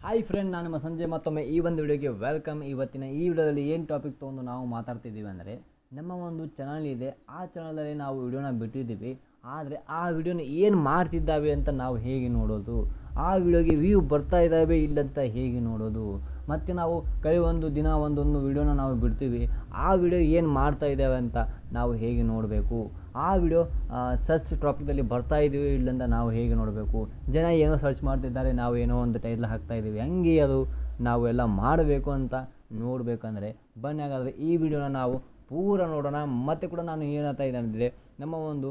Hi friend, ನಾನು ನಿಮ್ಮ ಸಂಜೆ ಮತ್ತೊಮ್ಮೆ ಈ ಒಂದು ವಿಡಿಯೋಗೆ ವೆಲ್ಕಮ್. ಇವತ್ತಿನ ಈ ವಿಡಿಯೋದಲ್ಲಿ ಏನು ಟಾಪಿಕ್ ತೊಗೊಂಡು ನಾವು ಮಾತಾಡ್ತಿದ್ದೀವಿ ಅಂದರೆ, ನಮ್ಮ ಒಂದು ಚಾನಲ್ ಇದೆ, ಆ ಚಾನಲಲ್ಲಿ ನಾವು ವಿಡಿಯೋನ ಬಿಟ್ಟಿದ್ದೀವಿ. ಆದರೆ ಆ ವಿಡಿಯೋನ ಏನು ಮಾಡ್ತಿದ್ದಾವೆ ಅಂತ ನಾವು ಹೇಗೆ ನೋಡೋದು, ಆ ವಿಡಿಯೋಗೆ ವ್ಯೂ ಬರ್ತಾ ಇದ್ದಾವೆ ಇಲ್ಲಂತ ಹೇಗೆ ನೋಡೋದು, ಮತ್ತು ನಾವು ಒಂದು ದಿನ ಒಂದೊಂದು ವಿಡಿಯೋನ ನಾವು ಬಿಡ್ತೀವಿ, ಆ ವಿಡಿಯೋ ಏನು ಮಾಡ್ತಾ ಇದ್ದಾವೆ ಅಂತ ನಾವು ಹೇಗೆ ನೋಡಬೇಕು, ಆ ವಿಡಿಯೋ ಸರ್ಚ್ ಟಾಪಿಕಲ್ಲಿ ಬರ್ತಾ ಇದ್ದೀವಿ ಇಲ್ಲಂತ ನಾವು ಹೇಗೆ ನೋಡಬೇಕು, ಜನ ಏನೋ ಸರ್ಚ್ ಮಾಡ್ತಿದ್ದಾರೆ, ನಾವು ಏನೋ ಒಂದು ಟೈಟ್ಲ್ ಹಾಕ್ತಾಯಿದ್ದೀವಿ, ಹಂಗೆ ಅದು ನಾವು ಎಲ್ಲ ಮಾಡಬೇಕು ಅಂತ ನೋಡಬೇಕಂದ್ರೆ ಬನ್ನಿ ಹಾಗಾದರೆ ಈ ವಿಡಿಯೋನ ನಾವು ಪೂರ ನೋಡೋಣ. ಮತ್ತು ಕೂಡ ನಾನು ಹೇಳ್ತಾ ಇದ್ದೇನೆ, ನಮ್ಮ ಒಂದು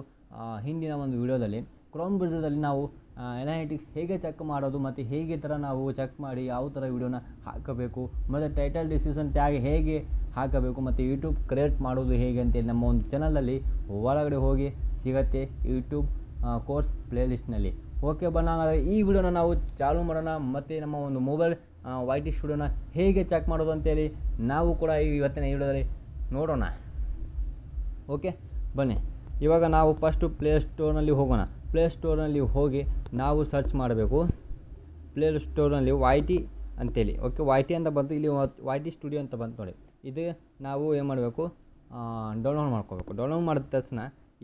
ಹಿಂದಿನ ಒಂದು ವಿಡಿಯೋದಲ್ಲಿ ಕ್ರೋಮ್ ಬ್ರೌಸರ್ದಲ್ಲಿ ನಾವು ಅನಾಲಿಟಿಕ್ಸ್ ಹೇಗೆ ಚೆಕ್ ಮಾಡೋದು ಮತ್ತು ಹೇಗೆ ಥರ ನಾವು ಚೆಕ್ ಮಾಡಿ ಯಾವ ಥರ ವಿಡಿಯೋನ ಹಾಕಬೇಕು, ಮತ್ತು ಟೈಟಲ್ ಡಿಸ್ಕ್ರಿಪ್ಷನ್ ಟ್ಯಾಗ್ ಹೇಗೆ ಹಾಕಬೇಕು, ಮತ್ತು ಯೂಟ್ಯೂಬ್ ಕ್ರಿಯೇಟ್ ಮಾಡೋದು ಹೇಗೆ ಅಂತೇಳಿ ನಮ್ಮ ಒಂದು ಚಾನಲಲ್ಲಿ ಒಳಗಡೆ ಹೋಗಿ ಸಿಗುತ್ತೆ, ಯೂಟ್ಯೂಬ್ ಕೋರ್ಸ್ ಪ್ಲೇಲಿಸ್ಟ್ನಲ್ಲಿ. ಓಕೆ, ಬನ್ನ ಈ ವಿಡಿಯೋನ ನಾವು ಚಾಲೂ ಮಾಡೋಣ. ಮತ್ತು ನಮ್ಮ ಒಂದು ಮೊಬೈಲ್ YT ಸ್ಟುಡಿಯೋನ ಹೇಗೆ ಚೆಕ್ ಮಾಡೋದು ಅಂತೇಳಿ ನಾವು ಕೂಡ ಇವತ್ತಿನ ವಿಡಿಯೋದಲ್ಲಿ ನೋಡೋಣ. ಓಕೆ, ಬನ್ನಿ. ಇವಾಗ ನಾವು ಫಸ್ಟು ಪ್ಲೇಸ್ಟೋರ್ನಲ್ಲಿ ಹೋಗೋಣ. ಪ್ಲೇಸ್ಟೋರ್ನಲ್ಲಿ ಹೋಗಿ ನಾವು ಸರ್ಚ್ ಮಾಡಬೇಕು. ಪ್ಲೇಸ್ಟೋರ್ನಲ್ಲಿ YT ಅಂತೇಳಿ, ಓಕೆ, YT ಅಂತ ಬಂತು, ಇಲ್ಲಿ YT ಸ್ಟುಡಿಯೋ ಅಂತ ಬಂತು ನೋಡಿ. ಇದು ನಾವು ಏನು ಮಾಡಬೇಕು, ಡೌನ್ಲೋಡ್ ಮಾಡ್ಕೋಬೇಕು. ಡೌನ್ಲೋಡ್ ಮಾಡಿದ ತಕ್ಷಣ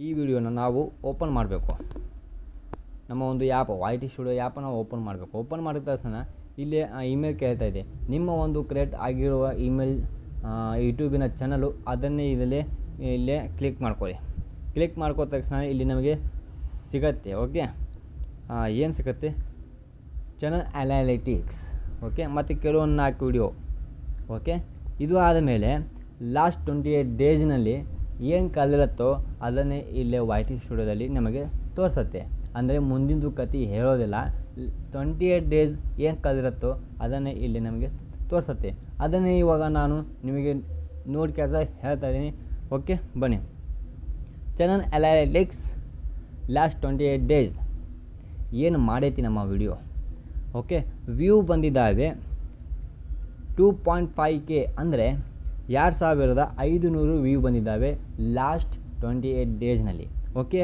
ಈ ವಿಡಿಯೋನ ನಾವು ಓಪನ್ ಮಾಡಬೇಕು. ನಮ್ಮ ಒಂದು ಆ್ಯಪ್ YT ಸ್ಟುಡಿಯೋ ಆ್ಯಪನ್ನು ಓಪನ್ ಮಾಡಬೇಕು. ಓಪನ್ ಮಾಡಿದ ತಕ್ಷಣ ಇಲ್ಲಿ ಇಮೇಲ್ ಕೇಳ್ತಾ ಇದೆ, ನಿಮ್ಮ ಒಂದು ಕ್ರಿಯೇಟ್ ಆಗಿರುವ ಇಮೇಲ್ ಯೂಟ್ಯೂಬಿನ ಚಾನಲು, ಅದನ್ನೇ ಇಲ್ಲೇ ಕ್ಲಿಕ್ ಮಾಡ್ಕೊಳ್ಳಿ. ಕ್ಲಿಕ್ ಮಾಡ್ಕೋ ತಕ್ಷಣ ಇಲ್ಲಿ ನಮಗೆ ಸಿಗತ್ತೆ. ಓಕೆ, ಏನು ಸಿಗುತ್ತೆ, ಚಾನಲ್ ಅನಾಲಿಟಿಕ್ಸ್. ಓಕೆ, ಮತ್ತು ಕೆಲವೊಂದು 4 ವಿಡಿಯೋ. ಓಕೆ, ಇದು ಆದಮೇಲೆ ಲಾಸ್ಟ್ 28 ಡೇಸ್ನಲ್ಲಿ ಏನು ಕಲಿರುತ್ತೋ ಅದನ್ನೇ ಇಲ್ಲೇ YT ಸ್ಟುಡಿಯೋದಲ್ಲಿ ನಮಗೆ ತೋರಿಸುತ್ತೆ. ಅಂದರೆ ಮುಂದಿಂದು ಕತೆ ಹೇಳೋದಿಲ್ಲ, 28 ಡೇಸ್ ಏನು ಕಲಿರುತ್ತೋ ಅದನ್ನೇ ಇಲ್ಲಿ ನಮಗೆ ತೋರಿಸುತ್ತೆ. ಅದನ್ನೇ ಇವಾಗ ನಾನು ನಿಮಗೆ ನೋಡಿ ಕೆಲಸ ಹೇಳ್ತಾ ಇದ್ದೀನಿ. ಓಕೆ, ಬನ್ನಿ. ಚಾನಲ್ ಅನಾಲಿಟಿಕ್ಸ್ ಲಾಸ್ಟ್ 28 ಡೇಸ್ ಏನು ಮಾಡೈತಿ ನಮ್ಮ ವಿಡಿಯೋ. ಓಕೆ, ವ್ಯೂ ಬಂದಿದ್ದಾವೆ 2.5K, ಅಂದರೆ 2500 ವ್ಯೂ ಬಂದಿದ್ದಾವೆ ಲಾಸ್ಟ್ 28 ಡೇಸ್ನಲ್ಲಿ. Okay,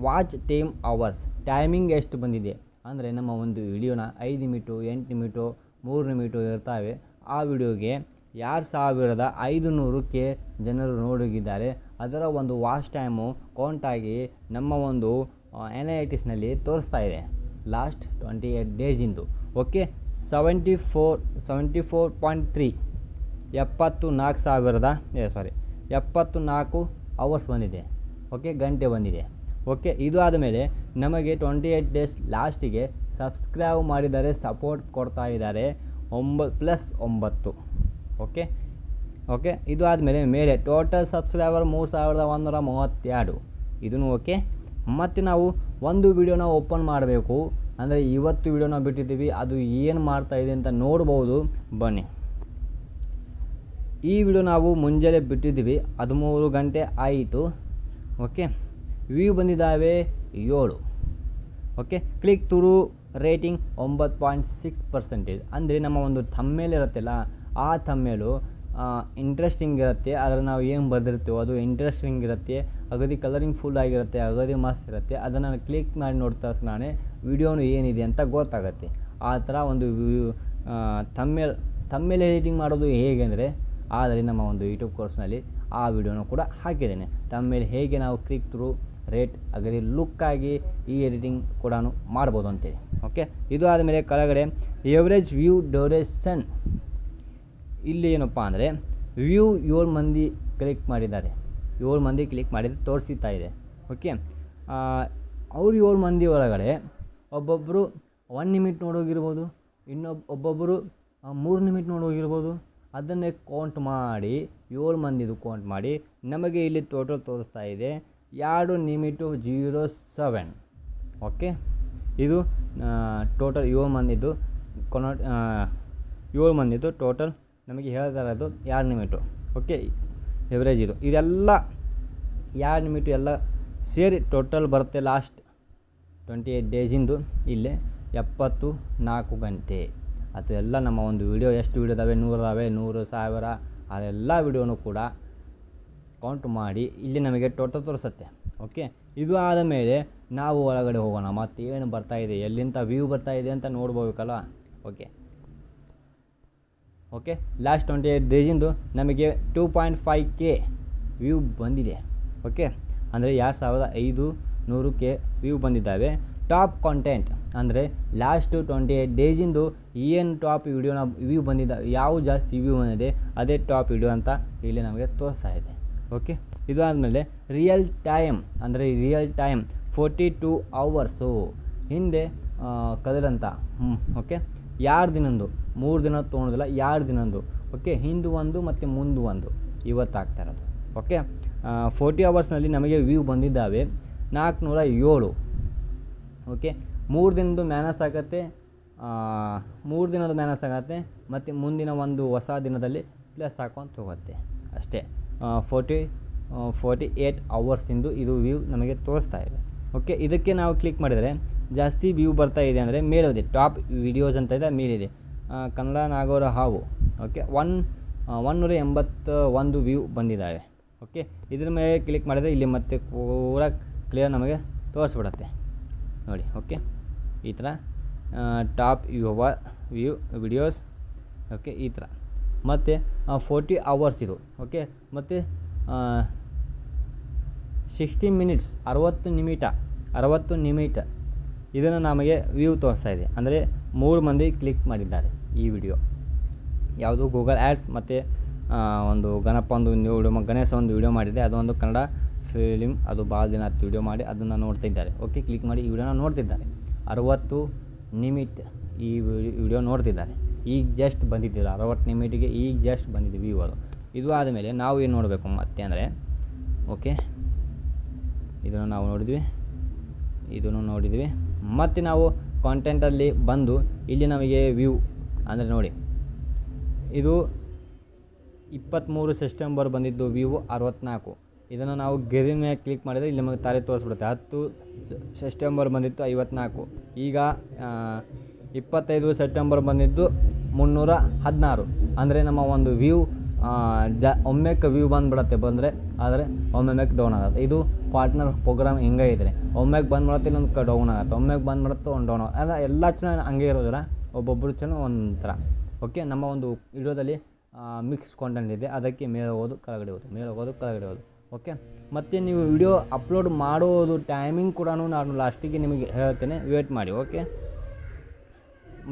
watch time hours, timing ಎಷ್ಟು ಬಂದಿದೆ ಅಂದರೆ ನಮ್ಮ ಒಂದು ವಿಡಿಯೋನ 5 ನಿಮಿಟು, 8 ನಿಮಿಟು, 3 ನಿಮಿಟು ಇರ್ತಾವೆ. ಆ ವಿಡಿಯೋಗೆ 2500 ಜನರು ನೋಡಿದ್ದಾರೆ. ಅದರ ಒಂದು ವಾಚ್ ಟೈಮು ಕೌಂಟಾಗಿ ನಮ್ಮ ಒಂದು ಅನಾಲಿಟಿಕ್ಸ್ನಲ್ಲಿ ತೋರಿಸ್ತಾ ಇದೆ ಲಾಸ್ಟ್ 28 ಡೇಸಿಂದು. ಓಕೆ, 74.3 74 ಅವರ್ಸ್ ಬಂದಿದೆ. ಓಕೆ, ಗಂಟೆ ಬಂದಿದೆ. ಓಕೆ, ಇದು ಆದಮೇಲೆ ನಮಗೆ 28 ಡೇಸ್ ಲಾಸ್ಟಿಗೆ ಸಬ್ಸ್ಕ್ರೈಬ್ ಮಾಡಿದ್ದಾರೆ, ಸಪೋರ್ಟ್ ಕೊಡ್ತಾ ಇದ್ದಾರೆ 9+9. ಓಕೆ, ಇದು ಆದಮೇಲೆ ಮೇಲೆ ಟೋಟಲ್ ಸಬ್ಸ್ಕ್ರೈಬರ್ 3132. ಇದನ್ನು ಓಕೆ. ಮತ್ತು ನಾವು ಒಂದು ವಿಡಿಯೋನ ಓಪನ್ ಮಾಡಬೇಕು, ಅಂದರೆ ಇವತ್ತು ವಿಡಿಯೋನ ಬಿಟ್ಟಿದ್ದೀವಿ, ಅದು ಏನು ಮಾಡ್ತಾಯಿದೆ ಅಂತ ನೋಡ್ಬೋದು. ಬನ್ನಿ, ಈ ವಿಡಿಯೋ ನಾವು ಮುಂಜಾನೆ ಬಿಟ್ಟಿದ್ದೀವಿ, 13 ಗಂಟೆ ಆಯಿತು. ಓಕೆ, ವ್ಯೂ ಬಂದಿದ್ದಾವೆ 7. Okay, click through rating 9.6%. ಅಂದರೆ ನಮ್ಮ ಒಂದು ಥಂಬ್ನೇಲ್ ಇರುತ್ತಲ್ಲ, ಆ ಥಂಬ್ನೇಲು ಇಂಟ್ರೆಸ್ಟಿಂಗ್ ಇರುತ್ತೆ. ಆದರೆ ನಾವು ಏನು ಬರೆದಿರ್ತೀವೋ ಅದು ಇಂಟ್ರೆಸ್ಟಿಂಗ್ ಇರುತ್ತೆ, ಅಗದಿ ಕಲರಿಂಗ್ ಫುಲ್ ಆಗಿರುತ್ತೆ, ಅಗದಿ ಮಸ್ತ್ ಇರುತ್ತೆ. ಅದನ್ನು ಕ್ಲಿಕ್ ಮಾಡಿ ನೋಡಿದ ತಕ್ಷಣ ವಿಡಿಯೋನು ಏನಿದೆ ಅಂತ ಗೊತ್ತಾಗುತ್ತೆ. ಆ ಥರ ಒಂದು ಥಂಬ್ನೇಲ್ ಎಡಿಟಿಂಗ್ ಮಾಡೋದು ಹೇಗೆ ಅಂದರೆ, ಆದರೆ ನಮ್ಮ ಒಂದು ಯೂಟ್ಯೂಬ್ ಕೋರ್ಸ್ನಲ್ಲಿ ಆ ವಿಡಿಯೋನು ಕೂಡ ಹಾಕಿದ್ದೇನೆ. ಥಂಬ್ನೇಲ್ ಹೇಗೆ ನಾವು ಕ್ಲಿಕ್ ಥ್ರೂ ರೇಟ್ ಅಗದಿ ಲುಕ್ಕಾಗಿ ಈ ಎಡಿಟಿಂಗ್ ಕೂಡ ಮಾಡ್ಬೋದು ಅಂತೇಳಿ. ಓಕೆ, ಇದು ಆದಮೇಲೆ ಕೆಳಗಡೆ ಎವರೇಜ್ ವ್ಯೂ ಡ್ಯೂರೇಷನ್, ಇಲ್ಲಿ ಏನಪ್ಪ ಅಂದರೆ ವ್ಯೂ 7 ಮಂದಿ ಕ್ಲಿಕ್ ಮಾಡಿದ್ದಾರೆ, 7 ಮಂದಿ ಕ್ಲಿಕ್ ಮಾಡಿದರೆ ತೋರಿಸ್ತಾ ಇದೆ. ಓಕೆ, ಅವ್ರು 7 ಮಂದಿ ಒಳಗಡೆ ಒಬ್ಬೊಬ್ಬರು 1 ನಿಮಿಟ್ ನೋಡೋಗಿರ್ಬೋದು, ಒಬ್ಬೊಬ್ಬರು 3 ನಿಮಿಟ್ ನೋಡೋಗಿರ್ಬೋದು. ಅದನ್ನೇ ಕೌಂಟ್ ಮಾಡಿ 7 ಮಂದಿದು ಕೌಂಟ್ ಮಾಡಿ ನಮಗೆ ಇಲ್ಲಿ ಟೋಟಲ್ ತೋರಿಸ್ತಾ ಇದೆ 2 ನಿಮಿಟು 07. ಓಕೆ, ಇದು ಟೋಟಲ್ 7 ಮಂದಿದ್ದು 7 ಮಂದಿದ್ದು ಟೋಟಲ್ ನಮಗೆ ಹೇಳ್ತಾ ಇರೋದು 2 ನಿಮಿಟು. ಓಕೆ, ಎವರೇಜ್ ಇದೆಲ್ಲ 2 ನಿಮಿಟು ಎಲ್ಲ ಸೇರಿ ಟೋಟಲ್ ಬರುತ್ತೆ ಲಾಸ್ಟ್ 28 ಡೇಸಿಂದು. ಇಲ್ಲೇ 74 ಗಂಟೆ. ಅದು ಎಲ್ಲ ನಮ್ಮ ಒಂದು ವಿಡಿಯೋ ಎಷ್ಟು ವಿಡಿಯೋ ಇದ್ದಾವೆ, 100 ಇದ್ದಾವೆ, 100, 1000, ಅದೆಲ್ಲ ವಿಡಿಯೋನು ಕೂಡ ಕೌಂಟ್ ಮಾಡಿ ಇಲ್ಲಿ ನಮಗೆ ಟೋಟಲ್ ತೋರಿಸುತ್ತೆ. ಓಕೆ, ಇದು ಆದ ಮೇಲೆ ನಾವು ಒಳಗಡೆ ಹೋಗೋಣ. ಮತ್ತು ಏನು ಬರ್ತಾಯಿದೆ, ಎಲ್ಲಿಂದ ವ್ಯೂ ಬರ್ತಾಯಿದೆ ಅಂತ ನೋಡ್ಬೋಬೇಕಲ್ಲ. ಓಕೆ ಲಾಸ್ಟ್ 28 ಡೇಸಿಂದು ನಮಗೆ 2.5K ವ್ಯೂ ಬಂದಿದೆ. ಓಕೆ ಅಂದರೆ 2500 ವ್ಯೂ ಬಂದಿದ್ದಾವೆ. ಟಾಪ್ ಕಾಂಟೆಂಟ್ ಅಂದರೆ ಲಾಸ್ಟ್ 28 ಡೇಸಿಂದು ಏನು ಟಾಪ್ ವಿಡಿಯೋನ ವ್ಯೂ ಬಂದಿದ್ದಾವೆ, ಯಾವ ಜಾಸ್ತಿ ವ್ಯೂ ಬಂದಿದೆ ಅದೇ ಟಾಪ್ ವಿಡಿಯೋ ಅಂತ ಇಲ್ಲಿ ನಮಗೆ ತೋರಿಸ್ತಾ ಇದೆ. ಓಕೆ ಇದು ಆದಮೇಲೆ ರಿಯಲ್ ಟೈಮ್ 42 ಅವರ್ಸು ಹಿಂದೆ ಕಳೆದಂಥ ಓಕೆ 2 ದಿನದ್ದು 3 ದಿನ ತೊಗೊಳೋದಿಲ್ಲ, 2 ದಿನದ್ದು. ಓಕೆ ಹಿಂದು ಒಂದು ಮತ್ತು ಮುಂದೆ ಒಂದು ಇವತ್ತು ಆಗ್ತಾ ಇರೋದು. ಓಕೆ 40 ಅವರ್ಸ್ನಲ್ಲಿ ನಮಗೆ ವ್ಯೂ ಬಂದಿದ್ದಾವೆ 407. ಓಕೆ 3 ದಿನದ್ದು ಮ್ಯಾನಸ್ ಆಗುತ್ತೆ, 3 ದಿನದ ಮ್ಯಾನಸ್ ಆಗುತ್ತೆ ಮತ್ತು ಮುಂದಿನ ಒಂದು ಹೊಸ ದಿನದಲ್ಲಿ ಪ್ಲಸ್ ಹಾಕೊಂತ ಹೋಗುತ್ತೆ ಅಷ್ಟೇ. 48 ಅವರ್ಸಿಂದು ಇದು ವ್ಯೂ ನಮಗೆ ತೋರಿಸ್ತಾ ಇದೆ. ಓಕೆ ಇದಕ್ಕೆ ನಾವು ಕ್ಲಿಕ್ ಮಾಡಿದರೆ ಜಾಸ್ತಿ ವ್ಯೂ ಬರ್ತಾ ಇದೆ ಅಂದರೆ ಮೇಲಿದೆ ಟಾಪ್ ವಿಡಿಯೋಸ್ ಅಂತ ಇದೆ, ಮೇಲಿದೆ ಕನ್ನಡ ನಾಗೋರ ಹಾವು. ಓಕೆ 181 ವ್ಯೂ ಬಂದಿದ್ದಾವೆ. ಓಕೆ ಇದ್ರ ಮೇಲೆ ಕ್ಲಿಕ್ ಮಾಡಿದರೆ ಇಲ್ಲಿ ಮತ್ತೆ ಪೂರ ಕ್ಲಿಯರ್ ನಮಗೆ ತೋರಿಸ್ಬಿಡುತ್ತೆ ನೋಡಿ. ಓಕೆ ಈ ಥರ ಟಾಪ್ ವ್ಯೂ ವಿಡಿಯೋಸ್. ಓಕೆ ಈ ಥರ ಮತ್ತು 40 ಅವರ್ಸ್ ಇದು. ಓಕೆ ಮತ್ತು 60 ಮಿನಿಟ್ಸ್ 60 ನಿಮಿಟ ಇದನ್ನು ನಮಗೆ ವ್ಯೂ ತೋರಿಸ್ತಾ ಇದೆ. ಅಂದರೆ 3 ಮಂದಿ ಕ್ಲಿಕ್ ಮಾಡಿದ್ದಾರೆ ಈ ವಿಡಿಯೋ. ಯಾವುದು ಗೂಗಲ್ ಆ್ಯಡ್ಸ್ ಮತ್ತು ಒಂದು ಗಣಪ ಒಂದು ವಿಡಿಯೋ, ಗಣೇಶ ಒಂದು ವಿಡಿಯೋ ಮಾಡಿದೆ, ಅದೊಂದು ಕನ್ನಡ ಫಿಲಿಮ್, ಅದು ಭಾಳ ದಿನ ಹತ್ತು ವಿಡಿಯೋ ಮಾಡಿ ಅದನ್ನು ನೋಡ್ತಿದ್ದಾರೆ. ಓಕೆ ಕ್ಲಿಕ್ ಮಾಡಿ ಈ ವಿಡಿಯೋನ ನೋಡ್ತಿದ್ದಾರೆ. 60 ನಿಮಿಟ್ ಈ ವಿಡಿಯೋ ನೋಡ್ತಿದ್ದಾರೆ. ಈಗ ಜಸ್ಟ್ ಬಂದಿದ್ದಿಲ್ಲ 60 ನಿಮಿಟಿಗೆ ಈಗ ಜಸ್ಟ್ ಬಂದಿದೆ ವ್ಯೂ ಅದು. ಇದು ಆದಮೇಲೆ ನಾವು ಏನು ನೋಡಬೇಕು ಮತ್ತೆ ಅಂದರೆ ಓಕೆ ಇದನ್ನು ನಾವು ನೋಡಿದ್ವಿ ಮತ್ತು ನಾವು ಕಾಂಟೆಂಟಲ್ಲಿ ಬಂದು ಇಲ್ಲಿ ನಮಗೆ ವ್ಯೂ ಅಂದರೆ ನೋಡಿ ಇದು 23 ಸೆಪ್ಟೆಂಬರ್ ಬಂದಿದ್ದು ವ್ಯೂ 64. ಇದನ್ನು ನಾವು ಗೆರೆ ಮೇಲೆ ಕ್ಲಿಕ್ ಮಾಡಿದರೆ ಇಲ್ಲಿ ನಮಗೆ ತಾರೀಕು ತೋರಿಸ್ಬಿಡುತ್ತೆ. 10 ಸೆಪ್ಟೆಂಬರ್ ಬಂದಿತ್ತು 54. ಈಗ 25 ಸೆಪ್ಟೆಂಬರ್ ಬಂದಿದ್ದು 316. ಅಂದರೆ ನಮ್ಮ ಒಂದು ವ್ಯೂ ಒಮ್ಮೆಕ್ಕೆ ವ್ಯೂ ಬಂದುಬಿಡತ್ತೆ ಆದರೆ ಒಮ್ಮೆಕ್ಕೆ ಡೌನ್ ಆಗುತ್ತೆ. ಇದು ಪಾರ್ಟ್ನರ್ ಪ್ರೋಗ್ರಾಮ್ ಹಿಂಗೆ ಇದ್ದರೆ ಒಮ್ಮೆಗೆ ಬಂದುಬಿಡುತ್ತೆ, ಇಲ್ಲೊಂದು ಡೌನ್ ಆಗುತ್ತೆ, ಒಮ್ಮೆಗೆ ಬಂದುಬಿಡುತ್ತೆ ಒಂದು ಡೌನ್ ಆಗುತ್ತೆ. ಅಂದರೆ ಎಲ್ಲ ಚೆನ್ನಾಗಿ ಹಂಗೆ ಇರೋದಿಲ್ಲ, ಒಬ್ಬೊಬ್ಬರು ಚೆನ್ನಾಗಿ ಒಂಥರ. ಓಕೆ ನಮ್ಮ ಒಂದು ವಿಡಿಯೋದಲ್ಲಿ ಮಿಕ್ಸ್ ಕಾಂಟೆಂಟ್ ಇದೆ, ಅದಕ್ಕೆ ಮೇಲೆ ಹೋಗೋದು ಕೆಳಗಡೆ ಹೋಗೋದು. ಓಕೆ ಮತ್ತು ನೀವು ವಿಡಿಯೋ ಅಪ್ಲೋಡ್ ಮಾಡೋದು ಟೈಮಿಂಗ್ ಕೂಡ ನಾನು ಲಾಸ್ಟಿಗೆ ನಿಮಗೆ ಹೇಳ್ತೇನೆ, ವೇಟ್ ಮಾಡಿ. ಓಕೆ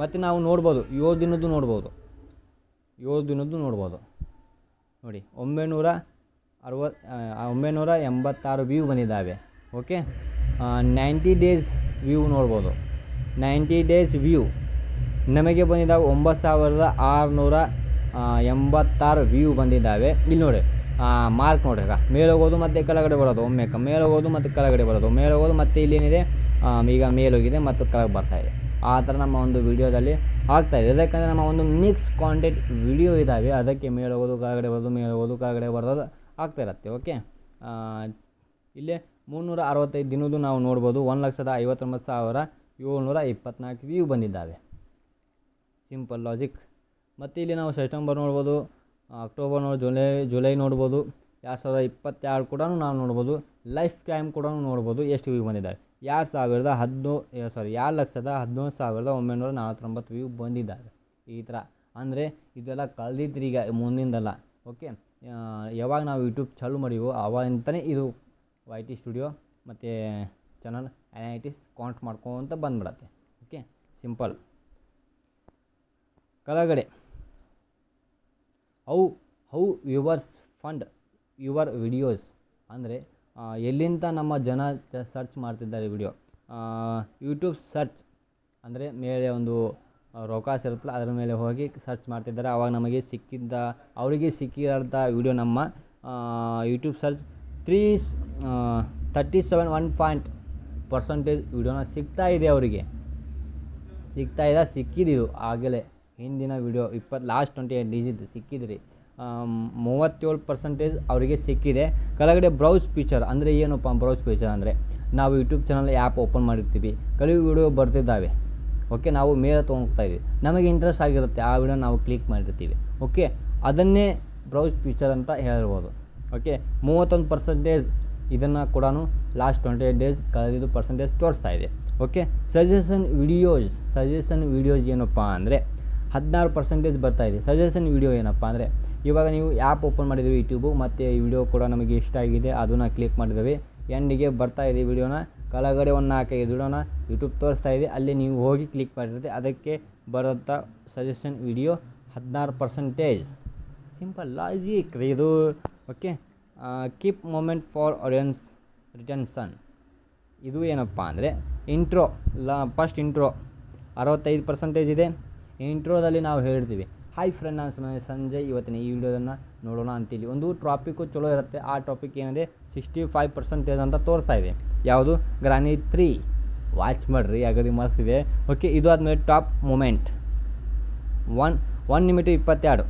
ಮತ್ತು ನಾವು ನೋಡ್ಬೋದು 7 ದಿನದ್ದು ನೋಡ್ಬೋದು ನೋಡಿ 986 ವ್ಯೂ ಬಂದಿದ್ದಾವೆ. ಓಕೆ 90 ಡೇಸ್ ವ್ಯೂ ನೋಡ್ಬೋದು. 90 ಡೇಸ್ ವ್ಯೂ ನಮಗೆ ಬಂದಿದ್ದಾವೆ 9686 ವ್ಯೂ ಬಂದಿದ್ದಾವೆ. ಇಲ್ಲಿ ನೋಡಿ ಮಾರ್ಕ್ ನೋಡಿ, ಈಗ ಮೇಲೆ ಹೋಗೋದು ಮತ್ತು ಕೆಳಗಡೆ ಬರೋದು, ಒಮ್ಮೆಕ್ಕೆ ಮೇಲೆ ಹೋಗೋದು ಮತ್ತು ಕೆಳಗಡೆ ಬರೋದು, ಮೇಲೆ ಹೋಗೋದು ಮತ್ತು ಇಲ್ಲೇನಿದೆ ಈಗ ಮೇಲೋಗಿದೆ ಮತ್ತು ಕೆಳಗೆ ಬರ್ತಾಯಿದೆ. ಆ ಥರ ನಮ್ಮ ಒಂದು ವಿಡಿಯೋದಲ್ಲಿ ಆಗ್ತಾಯಿದೆ. ಯಾಕಂದರೆ ನಮ್ಮ ಒಂದು ಮಿಕ್ಸ್ ಕಾಂಟೆಂಟ್ ವಿಡಿಯೋ ಇದ್ದಾವೆ, ಅದಕ್ಕೆ ಮೇಲೆ ಹೋಗೋದು ಕೆಳಗಡೆ ಬರೋದು, ಮೇಲೆ ಹೋಗೋದು ಕೆಳಗಡೆ ಬರೋದು ಆಗ್ತಾಯಿರತ್ತೆ. ಓಕೆ ಇಲ್ಲೇ 365 ದಿನದ್ದು ನಾವು ನೋಡ್ಬೋದು 1,59,724 ವ್ಯೂ ಬಂದಿದ್ದಾವೆ. Simple logic. ಮತ್ತು ಇಲ್ಲಿ ನಾವು ಸೆಪ್ಟೆಂಬರ್ ನೋಡ್ಬೋದು, ಅಕ್ಟೋಬರ್ ಜುಲೈ ನೋಡ್ಬೋದು, 2022 ಕೂಡ ನಾವು ನೋಡ್ಬೋದು, ಲೈಫ್ ಟೈಮ್ ಕೂಡ ನೋಡ್ಬೋದು ಎಷ್ಟು ವ್ಯೂ ಬಂದಿದ್ದಾವೆ. 2,11,949 ವ್ಯೂ ಬಂದಿದ್ದಾವೆ. ಈ ಥರ ಅಂದರೆ ಇದೆಲ್ಲ ಕಳೆದಿದ್ರಿ ಈಗ ಮುಂದಿಂದಲ್ಲ. ಓಕೆ ಯಾವಾಗ ನಾವು ಯೂಟ್ಯೂಬ್ ಚಾಲೂ ಮಾಡಿವೋ ಅವಾಗಿಂತಲೇ ಇದು YT ಸ್ಟುಡಿಯೋ ಮತ್ತು ಚಾನಲ್ ಅನಾಲಿಟಿಕ್ಸ್ ಕೌಂಟ್ ಮಾಡ್ಕೊತ ಬಂದುಬಿಡತ್ತೆ. Okay simple. ಕೆಳಗಡೆ how viewers find your videos ಅಂದರೆ ಎಲ್ಲಿಂದ ನಮ್ಮ ಜನ ಸರ್ಚ್ ಮಾಡ್ತಿದ್ದಾರೆ ವಿಡಿಯೋ. ಯೂಟ್ಯೂಬ್ ಸರ್ಚ್ ಅಂದರೆ ಮೇಲೆ ಒಂದು ರೊಕಾಸ್ ಇರುತ್ತಲ್ಲ ಅದರ ಮೇಲೆ ಹೋಗಿ ಸರ್ಚ್ ಮಾಡ್ತಿದ್ದಾರೆ. ಆವಾಗ ನಮಗೆ ಅವರಿಗೆ ಸಿಕ್ಕಿರೋಂಥ ವಿಡಿಯೋ ನಮ್ಮ ಯೂಟ್ಯೂಬ್ ಸರ್ಚ್ 37% ವಿಡಿಯೋನ ಸಿಗ್ತಾಯಿದೆ ಅವರಿಗೆ. ಸಿಕ್ಕಿದ್ದು ಆಗಲೇ ಹಿಂದಿನ ವಿಡಿಯೋ ಲಾಸ್ಟ್ 28 ಡೇಸ್ ಇದ್ದು ಸಿಕ್ಕಿದ್ರಿ 37% ಅವರಿಗೆ ಸಿಕ್ಕಿದೆ. ಕೆಳಗಡೆ ಬ್ರೌಸ್ ಫೀಚರ್ ಅಂದರೆ ಏನಪ್ಪ ಬ್ರೌಸ್ ಫೀಚರ್ ಅಂದರೆ ನಾವು ಯೂಟ್ಯೂಬ್ ಚಾನಲ್ ಆ್ಯಪ್ ಓಪನ್ ಮಾಡಿರ್ತೀವಿ, ಕೆಲವು ವಿಡಿಯೋ ಬರ್ತಿದ್ದಾವೆ. ಓಕೆ ನಾವು ಮೇಲೆ ತೊಗೊಂಡೋಗ್ತಾಯಿದ್ವಿ, ನಮಗೆ ಇಂಟ್ರೆಸ್ಟ್ ಆಗಿರುತ್ತೆ ಆ ವಿಡಿಯೋ ನಾವು ಕ್ಲಿಕ್ ಮಾಡಿರ್ತೀವಿ. ಓಕೆ ಅದನ್ನೇ ಬ್ರೌಸ್ ಫೀಚರ್ ಅಂತ ಹೇಳ್ಬೋದು. ಓಕೆ 31% ಇದನ್ನು ಕೂಡ ಲಾಸ್ಟ್ 28 ಡೇಸ್ ಕಳೆದಿದ್ದು ಪರ್ಸೆಂಟೇಜ್ ತೋರಿಸ್ತಾ ಇದೆ. ಓಕೆ. ಸಜೆಷನ್ ವಿಡಿಯೋಸ್ ಏನಪ್ಪ ಅಂದರೆ 16% ಬರ್ತಾಯಿದೆ. ಸಜೆಷನ್ ವಿಡಿಯೋ ಏನಪ್ಪ ಅಂದರೆ ಇವಾಗ ನೀವು ಆ್ಯಪ್ ಓಪನ್ ಮಾಡಿದ್ದೀವಿ ಯೂಟ್ಯೂಬು, ಮತ್ತು ಈ ವಿಡಿಯೋ ಕೂಡ ನಮಗೆ ಇಷ್ಟ ಆಗಿದೆ, ಅದನ್ನು ಕ್ಲಿಕ್ ಮಾಡಿದ್ದೀವಿ, ಎಂಡಿಗೆ ಬರ್ತಾಯಿದೆ ವಿಡಿಯೋನ, ಕೆಳಗಡೆ ಒಂದು 4-5 ವಿಡಿಯೋನ ಯೂಟ್ಯೂಬ್ ತೋರಿಸ್ತಾ ಇದೆ, ಅಲ್ಲಿ ನೀವು ಹೋಗಿ ಕ್ಲಿಕ್ ಮಾಡಿರುತ್ತೆ, ಅದಕ್ಕೆ ಬರುತ್ತ ಸಜೆಷನ್ ವಿಡಿಯೋ 16%. ಸಿಂಪಲ್ ಲಾಜಿಕ್ ಇದು. Okay. Keep moment for audience retention. ಇದು ಏನಪ್ಪ ಅಂದರೆ ಫಸ್ಟ್ ಇಂಟ್ರೋ 65% ಇದೆ. ಇಂಟ್ರೋದಲ್ಲಿ ನಾವು ಹೇಳ್ತೀವಿ, ಹಾಯ್ ಫ್ರೆಂಡ್, ನಾನು ಸಂಜಯ್, ಇವತ್ತಿನ ಈ ವಿಡಿಯೋದನ್ನು ನೋಡೋಣ ಅಂತೇಳಿ ಒಂದು ಟಾಪಿಕ್ಕು ಚಲೋ ಇರುತ್ತೆ. ಆ ಟಾಪಿಕ್ ಏನಿದೆ 65% ಅಂತ ತೋರಿಸ್ತಾ ಇದೆ. ಯಾವುದು? ಗ್ರಾನಿ 3. ವಾಚ್ ಮಾಡಿರಿ, ಅಗದಿ ಮಸ್ತ್ ಇದೆ. ಓಕೆ. ಇದು ಆದಮೇಲೆ ಟಾಪ್ ಮೂಮೆಂಟ್ 1 ನಿಮಿಷ 22.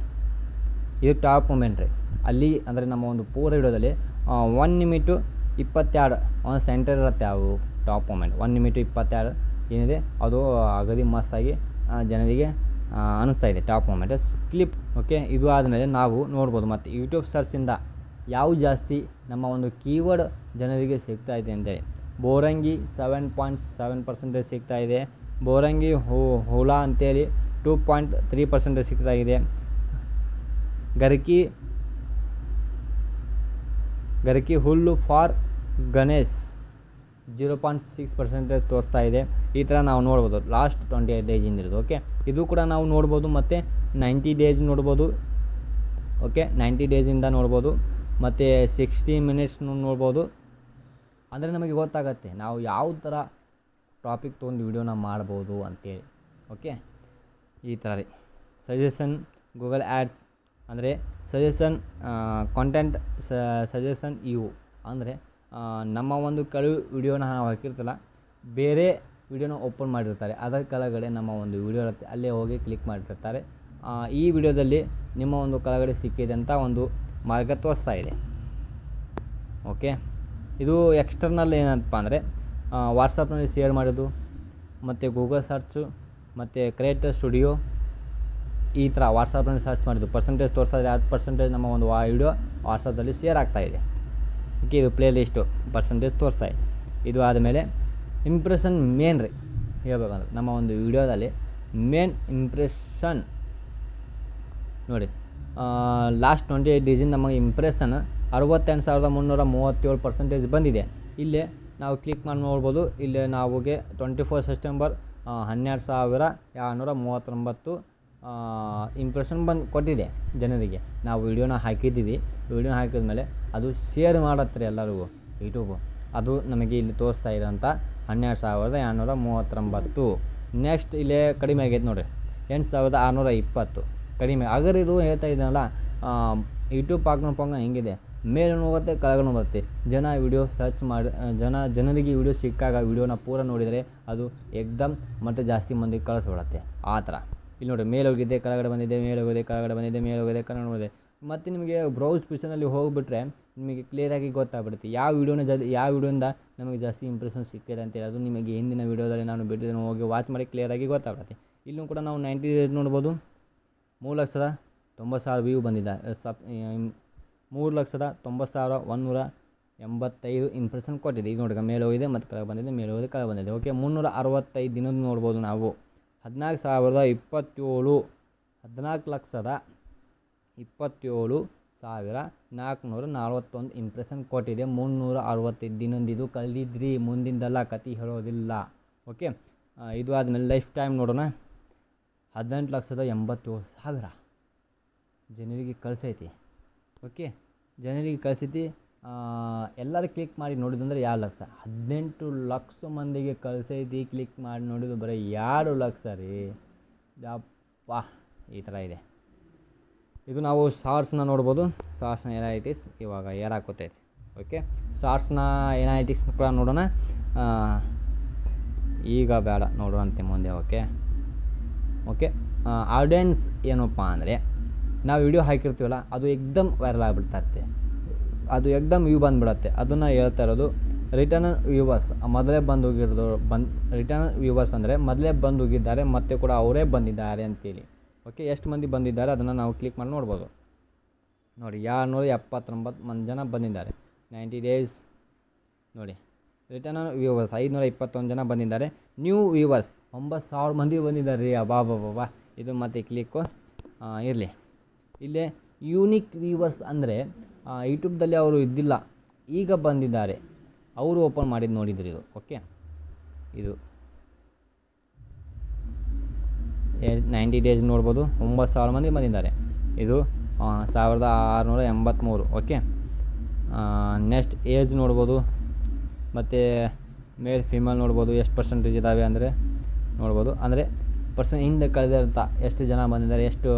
ಇದು ಟಾಪ್ ಮೂಮೆಂಟ್ ರೀ. ಅಲ್ಲಿ ಅಂದರೆ ನಮ್ಮ ಒಂದು ಪೂರ ವಿಡಿಯೋದಲ್ಲಿ 1 ನಿಮಿಷ 22 ಒಂದು ಸೆಂಟರ್ ಇರುತ್ತೆ. ಅವು ಟಾಪ್ ಮೂಮೆಂಟ್ 1 ನಿಮಿಷ 22 ಏನಿದೆ ಅದು ಅಗದಿ ಮಸ್ತಾಗಿ ಜನರಿಗೆ ಅನ್ನಿಸ್ತಾ ಇದೆ ಟಾಪ್ ಮೂಮೆಂಟ್ ಕ್ಲಿಪ್. ಓಕೆ. ಇದು ಆದಮೇಲೆ ನಾವು ನೋಡ್ಬೋದು ಮತ್ತು ಯೂಟ್ಯೂಬ್ ಸರ್ಚಿಂದ ಯಾವ ಜಾಸ್ತಿ ನಮ್ಮ ಒಂದು ಕೀವರ್ಡ್ ಜನರಿಗೆ ಸಿಗ್ತಾ ಇದೆ ಅಂತೇಳಿ. ಬೋರಂಗಿ 7.7% ಸಿಗ್ತಾ ಇದೆ. ಬೋರಂಗಿ ಹುಳ ಅಂತೇಳಿ 2.3% ಸಿಗ್ತಾ ಇದೆ. ಗರಕಿ ಹುಲ್ಲು ಫಾರ್ ಗಣೇಶ್ 0.6% ತೋರಿಸ್ತಾ ಇದೆ. ಈ ಥರ ನಾವು ನೋಡ್ಬೋದು ಲಾಸ್ಟ್ 28 ಡೇಸಿಂದ ಇರೋದು. ಓಕೆ. ಇದು ಕೂಡ ನಾವು ನೋಡ್ಬೋದು, ಮತ್ತು 90 ಡೇಸ್ ನೋಡ್ಬೋದು. ಓಕೆ. 90 ಡೇಸಿಂದ ನೋಡ್ಬೋದು, ಮತ್ತು 60 ಮಿನಿಟ್ಸ್ ನೋಡ್ಬೋದು. ಅಂದರೆ ನಮಗೆ ಗೊತ್ತಾಗತ್ತೆ ನಾವು ಯಾವ ಥರ ಟಾಪಿಕ್ ತೊಗೊಂಡು ವಿಡಿಯೋನ ಮಾಡ್ಬೋದು ಅಂತೇಳಿ. ಓಕೆ. ಈ ಥರ ರೀ ಸಜೆಷನ್ ಗೂಗಲ್ ಆ್ಯಡ್ಸ್ ಅಂದರೆ ಸಜೆಷನ್ ಕಾಂಟೆಂಟ್ ಸಜೆಷನ್ ಇವು ಅಂದರೆ ನಮ್ಮ ಒಂದು ವಿಡಿಯೋನ ನಾವು ಹಾಕಿರ್ತಲ್ಲ, ಬೇರೆ ವಿಡಿಯೋನ ಓಪನ್ ಮಾಡಿರ್ತಾರೆ, ಅದರ ಕೆಳಗಡೆ ನಮ್ಮ ಒಂದು ವಿಡಿಯೋ ಇರುತ್ತೆ, ಅಲ್ಲೇ ಹೋಗಿ ಕ್ಲಿಕ್ ಮಾಡಿರ್ತಾರೆ. ಈ ವಿಡಿಯೋದಲ್ಲಿ ನಿಮ್ಮ ಒಂದು ಕೆಳಗಡೆ ಸಿಕ್ಕಿದೆ ಅಂತ ಒಂದು ಮಾರ್ಗ ತೋರಿಸ್ತಾ ಇದೆ. ಓಕೆ. ಇದು ಎಕ್ಸ್ಟರ್ನಲ್ ಏನಪ್ಪ ಅಂದರೆ ವಾಟ್ಸಪ್ನಲ್ಲಿ ಶೇರ್ ಮಾಡೋದು, ಮತ್ತು ಗೂಗಲ್ ಸರ್ಚು, ಮತ್ತು ಕ್ರಿಯೇಟರ್ ಸ್ಟುಡಿಯೋ, ಈ ಥರ ವಾಟ್ಸಪ್ನಲ್ಲಿ ಸರ್ಚ್ ಮಾಡಿದ್ದು ಪರ್ಸೆಂಟೇಜ್ ತೋರಿಸ್ತಾ ಇದೆ. 10% ನಮ್ಮ ಒಂದು ವಿಡಿಯೋ ವಾಟ್ಸಪ್ಪಲ್ಲಿ ಶೇರ್ ಆಗ್ತಾಯಿದೆ. ಓಕೆ. ಇದು ಪ್ಲೇ ಲಿಸ್ಟು ಪರ್ಸೆಂಟೇಜ್ ತೋರಿಸ್ತಾ ಇದೆ. ಇದು ಆದಮೇಲೆ ಇಂಪ್ರೆಷನ್ ಮೇನ್ ರೀ ಹೇಳ್ಬೇಕಂದ್ರೆ ನಮ್ಮ ಒಂದು ವಿಡಿಯೋದಲ್ಲಿ ಮೇನ್ ಇಂಪ್ರೆಷನ್ ನೋಡಿ. ಲಾಸ್ಟ್ 28 ಡೇಸಿಂದ ನಮಗೆ ಇಂಪ್ರೆಷನ್ 68,337% ಬಂದಿದೆ. ಇಲ್ಲೇ ನಾವು ಕ್ಲಿಕ್ ಮಾಡಿ ನೋಡ್ಬೋದು. ಇಲ್ಲೇ ನಾವುಗೆ 24 ಸೆಪ್ಟೆಂಬರ್ 12,239 ಇಂಪ್ರೆಷನ್ ಕೊಟ್ಟಿದೆ ಜನರಿಗೆ. ನಾವು ವಿಡಿಯೋನ ಹಾಕಿದ್ದೀವಿ. ವಿಡಿಯೋನ ಹಾಕಿದ್ಮೇಲೆ ಅದು ಶೇರ್ ಮಾಡತ್ತೆ ರೀ ಎಲ್ಲರಿಗೂ ಯೂಟ್ಯೂಬು. ಅದು ನಮಗೆ ಇಲ್ಲಿ ತೋರಿಸ್ತಾ ಇರೋಂಥ 12,239. ನೆಕ್ಸ್ಟ್ ಇಲ್ಲೇ ಕಡಿಮೆ ಆಗೈತೆ ನೋಡಿರಿ, 8,620 ಕಡಿಮೆ. ಅಗರ್ ಇದು ಹೇಳ್ತಾ ಇದ್ದಾನಲ್ಲ, ಯೂಟ್ಯೂಬ್ ಪಾಕ್ನ ಹೆಂಗಿದೆ, ಮೇಲೆ ಹೋಗುತ್ತೆ ಕೆಳಗಡೆ ಬರುತ್ತೆ. ಜನ ವಿಡಿಯೋ ಸರ್ಚ್ ಮಾಡಿ ಜನರಿಗೆ ವಿಡಿಯೋ ಸಿಕ್ಕಾಗ ವಿಡಿಯೋನ ಪೂರ ನೋಡಿದರೆ ಅದು ಎಕ್ದಮ್ ಮತ್ತು ಜಾಸ್ತಿ ಮಂದಿಗೆ ಕಳಿಸ್ಬಿಡತ್ತೆ. ಆ ಥರ ಇಲ್ಲಿ ನೋಡಿ, ಮೇಲೆ ಹೋಗಿದ್ದೆ ಕೆಳಗಡೆ ಬಂದಿದ್ದೆ, ಮೇಲೆ ಹೋಗಿದೆ ಕೆಳಗಡೆ ಬಂದಿದ್ದೆ, ಮೇಲೆ ಹೋಗಿದೆ ಕೆಳಗಡೆ ಬಂದಿದೆ. ಮತ್ತು ನಿಮಗೆ ಬ್ರೌಸ್ ಪಿಷನಲ್ಲಿ ಹೋಗಿಬಿಟ್ರೆ ನಿಮಗೆ ಕ್ಲಿಯರಾಗಿ ಗೊತ್ತಾಗ್ಬಿಡುತ್ತೆ ಯಾವ ವಿಡಿಯೋಯಿಂದ ನಮಗೆ ಜಾಸ್ತಿ ಇಂಪ್ರೆಷನ್ ಸಿಕ್ಕಿದೆ ಅಂತೇಳಿ. ಅದು ನಿಮಗೆ ಹಿಂದಿನ ವಿಡಿಯೋದಲ್ಲಿ ನಾನು ಬಿಟ್ಟಿದ್ದನ್ನು ಹೋಗಿ ವಾಚ್ ಮಾಡಿ ಕ್ಲಿಯರಾಗಿ ಗೊತ್ತಾಗುತ್ತೆ. ಇಲ್ಲೂ ಕೂಡ ನಾವು 90 ಡೇಸ್ ನೋಡ್ಬೋದು. 3,90,000 ವ್ಯೂ ಬಂದಿದೆ. 3,90,185 ಇಂಪ್ರೆಷನ್ ಕೊಟ್ಟಿದೆ. ಈಗ ನೋಡಿ, ಮೇಲೆ ಹೋಗಿದೆ ಮತ್ತು ಕೆಳಗೆ ಬಂದಿದೆ, ಮೇಲೆ ಹೋಗಿದೆ ಕೆಳಗೆ ಬಂದಿದೆ. ಓಕೆ. 365 ದಿನದ ನೋಡ್ಬೋದು ನಾವು. 14,027 14,27,441 ಇಂಪ್ರೆಷನ್ ಕೊಟ್ಟಿದೆ. 365 ದಿನದಿದು ಕಳೆದಿದ್ರಿ, ಮುಂದಿಂದಲ್ಲ, ಕತೆ ಹೇಳೋದಿಲ್ಲ. ಓಕೆ. ಇದು ಆದಮೇಲೆ ಲೈಫ್ ಟೈಮ್ ನೋಡೋಣ. 18,87,000 ಜನರಿಗೆ ಕಳಿಸೈತಿ. ಓಕೆ. ಜನರಿಗೆ ಕಳಿಸೈತಿ. ಎಲ್ಲರೂ ಕ್ಲಿಕ್ ಮಾಡಿ ನೋಡಿದಂದ್ರೆ 2 ಲಕ್ಷ. 18 ಲಕ್ಷ ಮಂದಿಗೆ ಕಳಿಸೈತಿ. ಕ್ಲಿಕ್ ಮಾಡಿ ನೋಡಿದ್ದು ಬರೀ 2 ಲಕ್ಷ ರೀ. ಯಪ್ಪ, ಈ ಥರ ಇದೆ. ಇದು ನಾವು ಶಾರ್ಟ್ಸ್ನ ನೋಡ್ಬೋದು. ಶಾರ್ಟ್ಸ್ನ ಎನಾಲಿಟಿಕ್ಸ್ ಇವಾಗ ಏರಾಕೋತೈತಿ. ಓಕೆ. ಶಾರ್ಟ್ಸ್ನ ಎನಾಲಿಟಿಕ್ಸ್ ಕೂಡ ನೋಡೋಣ. ಈಗ ಬೇಡ, ನೋಡೋಣಂತೆ ಮುಂದೆ. ಓಕೆ. ಓಕೆ. ಆಡಿಯನ್ಸ್ ಏನಪ್ಪ ಅಂದರೆ ನಾವು ವಿಡಿಯೋ ಹಾಕಿರ್ತೀವಲ್ಲ, ಅದು ಎಕ್ದಮ್ ವೈರಲ್ ಆಗಿಬಿಡ್ತಾ ಇರುತ್ತೆ, ಅದು ಎಕ್ದಮ್ ವ್ಯೂ ಬಂದುಬಿಡತ್ತೆ. ಅದನ್ನು ಹೇಳ್ತಾ ಇರೋದು ರಿಟರ್ನ್ ವ್ಯೂವರ್ಸ್. ಮೊದಲೇ ಬಂದು ಹೋಗಿರೋದು ರಿಟರ್ನ್ ವ್ಯೂವರ್ಸ್ ಅಂದರೆ ಮೊದಲೇ ಬಂದು ಹೋಗಿದ್ದಾರೆ, ಮತ್ತೆ ಕೂಡ ಅವರೇ ಬಂದಿದ್ದಾರೆ ಅಂತೇಳಿ. ಓಕೆ. ಎಷ್ಟು ಮಂದಿ ಬಂದಿದ್ದಾರೆ ಅದನ್ನು ನಾವು ಕ್ಲಿಕ್ ಮಾಡಿ ನೋಡ್ಬೋದು. ನೋಡಿ, 279 ಜನ ಬಂದಿದ್ದಾರೆ. 90 ಡೇಸ್ ನೋಡಿ, ರಿಟರ್ನ್ ವ್ಯೂವರ್ಸ್ 521 ಜನ ಬಂದಿದ್ದಾರೆ. ನ್ಯೂ ವ್ಯೂವರ್ಸ್ 9,000 ಮಂದಿ ಬಂದಿದ್ದಾರೆ ರೀ. ಅಬಾಬಾಬಾ, ಇದು ಮತ್ತು ಕ್ಲಿಕ್ಕು ಇರಲಿ. ಇಲ್ಲೇ ಯೂನಿಕ್ ವ್ಯೂವರ್ಸ್ ಅಂದರೆ ಯೂಟ್ಯೂಬ್ದಲ್ಲಿ ಅವರು ಇದ್ದಿಲ್ಲ, ಈಗ ಬಂದಿದ್ದಾರೆ, ಅವರು ಓಪನ್ ಮಾಡಿದ್ದು ನೋಡಿದ್ರಿ ಇದು. ಓಕೆ, ಇದು 90 ಡೇಸ್ ನೋಡ್ಬೋದು. 9,000 ಮಂದಿ ಬಂದಿದ್ದಾರೆ. ಇದು 1683. ಓಕೆ, ನೆಕ್ಸ್ಟ್ ಏಜ್ ನೋಡ್ಬೋದು, ಮತ್ತು ಮೇಲ್ ಫಿಮೇಲ್ ನೋಡ್ಬೋದು. ಎಷ್ಟು ಪರ್ಸೆಂಟೇಜ್ ಇದ್ದಾವೆ ಅಂದರೆ ನೋಡ್ಬೋದು. ಅಂದರೆ ಹಿಂದೆ ಕಳೆದಿರಂಥ ಎಷ್ಟು ಜನ ಬಂದಿದ್ದಾರೆ, ಎಷ್ಟು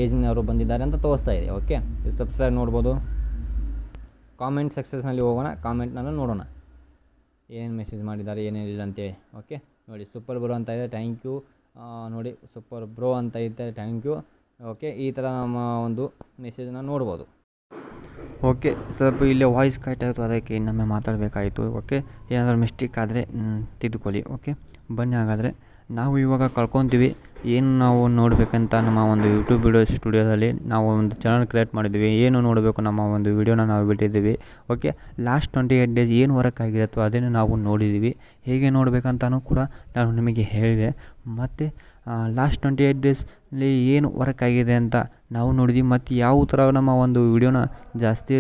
ಏಜ್ನವರು ಬಂದಿದ್ದಾರೆ ಅಂತ ತೋರಿಸ್ತಾ ಇದೆ. ಓಕೆ, ಇದು ಸಬ್ಸ್ಕ್ರೈಬ್ ನೋಡ್ಬೋದು. ಕಾಮೆಂಟ್ ಸಕ್ಸಸ್ನಲ್ಲಿ ಹೋಗೋಣ, ಕಾಮೆಂಟ್ನಲ್ಲೂ ನೋಡೋಣ ಏನೇನು ಮೆಸೇಜ್ ಮಾಡಿದ್ದಾರೆ ಏನೇನಿಲ್ಲ ಅಂತೇಳಿ. ಓಕೆ, ನೋಡಿ ಸೂಪರ್ ಬ್ರೋ ಅಂತ ಇದೆ, ಥ್ಯಾಂಕ್ ಯು. ನೋಡಿ ಸೂಪರ್ ಬ್ರೋ ಅಂತ ಇದೆ, ಥ್ಯಾಂಕ್ ಯು. ಓಕೆ, ಈ ಥರ ನಮ್ಮ ಒಂದು ಮೆಸೇಜನ್ನ ನೋಡ್ಬೋದು. ಓಕೆ, ಸ್ವಲ್ಪ ಇಲ್ಲೇ ವಾಯ್ಸ್ ಕಟ್ ಆಯಿತು, ಅದಕ್ಕೆ ಇನ್ನೊಮ್ಮೆ ಮಾತಾಡಬೇಕಾಯಿತು. ಓಕೆ, ಏನಾದರೂ ಮಿಸ್ಟೇಕ್ ಆದರೆ ತಿದ್ದುಕೊಳ್ಳಿ. ಓಕೆ, ಬನ್ನಿ. ಹಾಗಾದರೆ ನಾವು ಇವಾಗ ಕಳ್ಕೊತೀವಿ ಏನು ನಾವು ನೋಡಬೇಕಂತ ನಮ್ಮ ಒಂದು ಯೂಟ್ಯೂಬ್ ವಿಡಿಯೋ ಸ್ಟುಡಿಯೋದಲ್ಲಿ ನಾವು ಒಂದು ಚಾನಲ್ ಕ್ರಿಯೇಟ್ ಮಾಡಿದ್ದೀವಿ. ಏನು ನೋಡಬೇಕು ನಮ್ಮ ಒಂದು ವಿಡಿಯೋನ ನಾವು ಬಿಟ್ಟಿದ್ದೀವಿ. ಓಕೆ, ಲಾಸ್ಟ್ 28 ಡೇಸ್ ಏನು ವರ್ಕ್ ಆಗಿರುತ್ತೋ ಅದನ್ನು ನಾವು ನೋಡಿದ್ದೀವಿ. ಹೇಗೆ ನೋಡಬೇಕಂತನೂ ಕೂಡ ನಾನು ನಿಮಗೆ ಹೇಳಿದೆ. ಮತ್ತು ಲಾಸ್ಟ್ 28 ಡೇಸಲ್ಲಿ ಏನು ವರ್ಕ್ ಆಗಿದೆ ಅಂತ ನಾವು ನೋಡಿದ್ವಿ. ಮತ್ತು ಯಾವ ಥರ ನಮ್ಮ ಒಂದು ವಿಡಿಯೋನ ಜಾಸ್ತಿ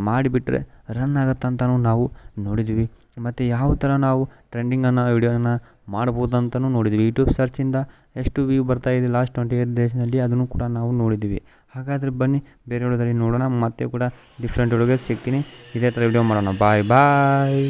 ಮಾಡಿಬಿಟ್ರೆ ರನ್ ಆಗುತ್ತಂತನೂ ನಾವು ನೋಡಿದ್ವಿ. ಮತ್ತು ಯಾವ ಥರ ನಾವು ಟ್ರೆಂಡಿಂಗನ್ನು ವಿಡಿಯೋನ ಮಾಡ್ಬೋದಂತಲೂ ನೋಡಿದ್ವಿ. ಯೂಟ್ಯೂಬ್ ಸರ್ಚಿಂದ ಎಷ್ಟು ವ್ಯೂ ಬರ್ತಾಯಿದೆ ಲಾಸ್ಟ್ 28 ಡೇಸ್ನಲ್ಲಿ, ಅದನ್ನು ಕೂಡ ನಾವು ನೋಡಿದ್ವಿ. ಹಾಗಾದರೆ ಬನ್ನಿ ಬೇರೆ ವಿಡಿಯೋದಲ್ಲಿ ನೋಡೋಣ. ಮತ್ತೆ ಕೂಡ ಡಿಫ್ರೆಂಟ್ ವಿಡಿಯೋಗೆ ಸಿಗ್ತೀನಿ. ಇದೇ ಥರ ವಿಡಿಯೋ ಮಾಡೋಣ. ಬಾಯ್ ಬಾಯ್.